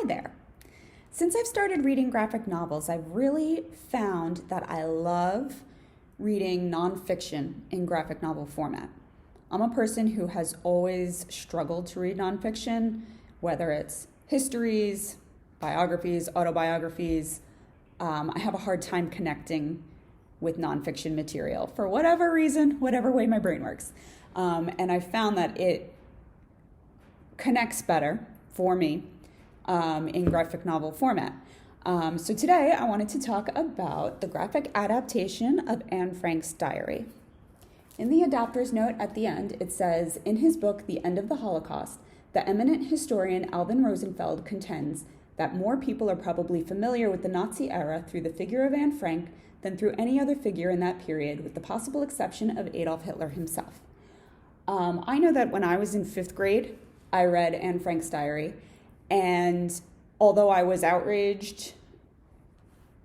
Hi there. Since I've started reading graphic novels, I've really found that I love reading nonfiction in graphic novel format. I'm a person who has always struggled to read nonfiction, whether it's histories, biographies, autobiographies. I have a hard time connecting with nonfiction material for whatever reason, whatever way my brain works. And I found that it connects better for me in graphic novel format. So today I wanted to talk about the graphic adaptation of Anne Frank's diary. In the adapter's note at the end, it says, in his book, The End of the Holocaust, the eminent historian Alvin Rosenfeld contends that more people are probably familiar with the Nazi era through the figure of Anne Frank than through any other figure in that period, with the possible exception of Adolf Hitler himself. I know that when I was in 5th grade, I read Anne Frank's diary, and although I was outraged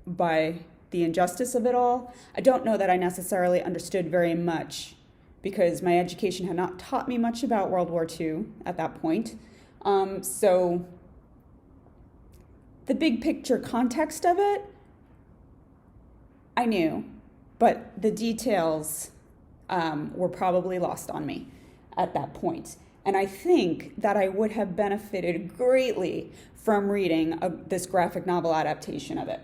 by the injustice of it all, I don't know that I necessarily understood very much because my education had not taught me much about World War II at that point. So the big picture context of it, I knew, but the details were probably lost on me at that point. And I think that I would have benefited greatly from reading this graphic novel adaptation of it.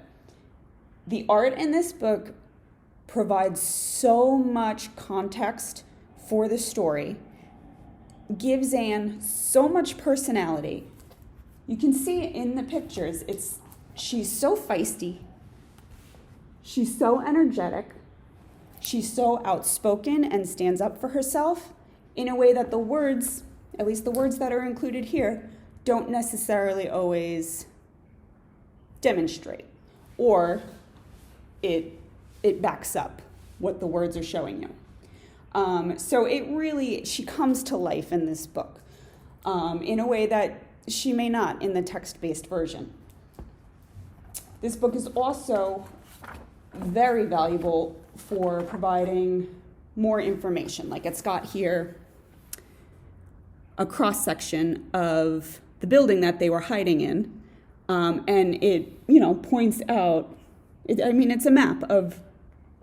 The art in this book provides so much context for the story, gives Anne so much personality. You can see in the pictures, she's so feisty, she's so energetic, she's so outspoken and stands up for herself in a way that the words, at least the words that are included here, don't necessarily always demonstrate, or it backs up what the words are showing you. So she comes to life in this book in a way that she may not in the text-based version. This book is also very valuable for providing more information. Like it's got here a cross-section of the building that they were hiding in, and it, points out, it's a map of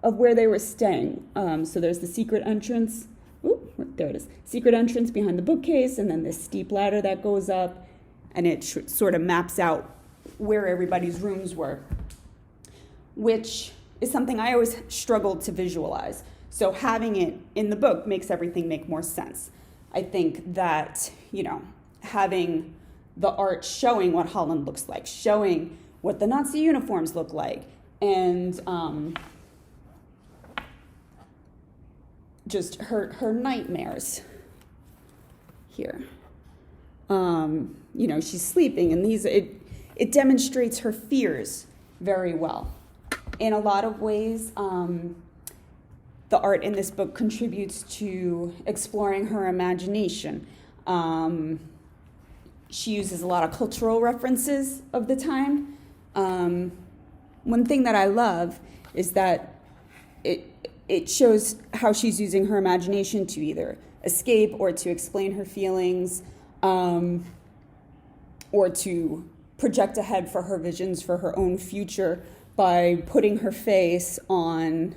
where they were staying. So there's the secret entrance, there it is, secret entrance behind the bookcase, and then this steep ladder that goes up, and it sort of maps out where everybody's rooms were, which is something I always struggled to visualize. So having it in the book makes everything make more sense. I think that, having the art showing what Holland looks like, showing what the Nazi uniforms look like, and just her nightmares here. She's sleeping, and it demonstrates her fears very well. In a lot of ways, the art in this book contributes to exploring her imagination. She uses a lot of cultural references of the time. One thing that I love is that it shows how she's using her imagination to either escape or to explain her feelings, or to project ahead for her visions for her own future by putting her face on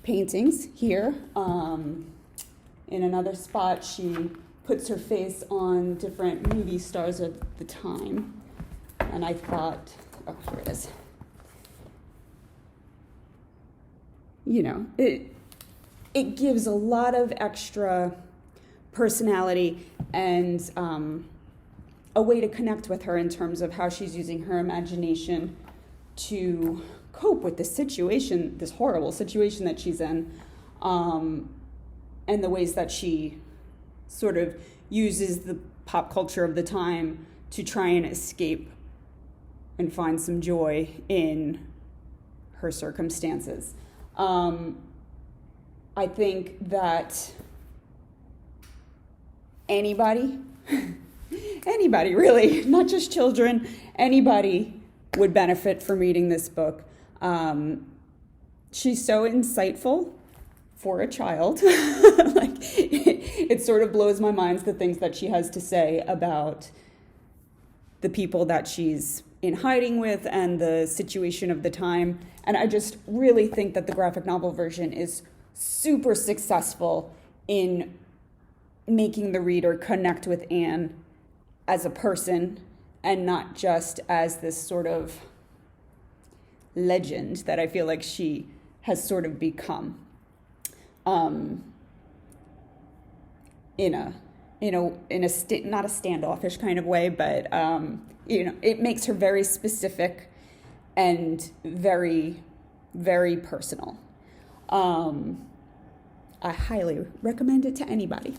paintings here. In another spot, she puts her face on different movie stars of the time. And I thought, here it is. It gives a lot of extra personality and a way to connect with her in terms of how she's using her imagination to cope with this situation, this horrible situation that she's in, and the ways that she sort of uses the pop culture of the time to try and escape and find some joy in her circumstances. I think that anybody really, not just children, anybody would benefit from reading this book. She's so insightful for a child. It sort of blows my mind, the things that she has to say about the people that she's in hiding with and the situation of the time. And I just really think that the graphic novel version is super successful in making the reader connect with Anne as a person and not just as this sort of legend that I feel like she has sort of become, in a not a standoffish kind of way, but it makes her very specific and very, very personal. I highly recommend it to anybody.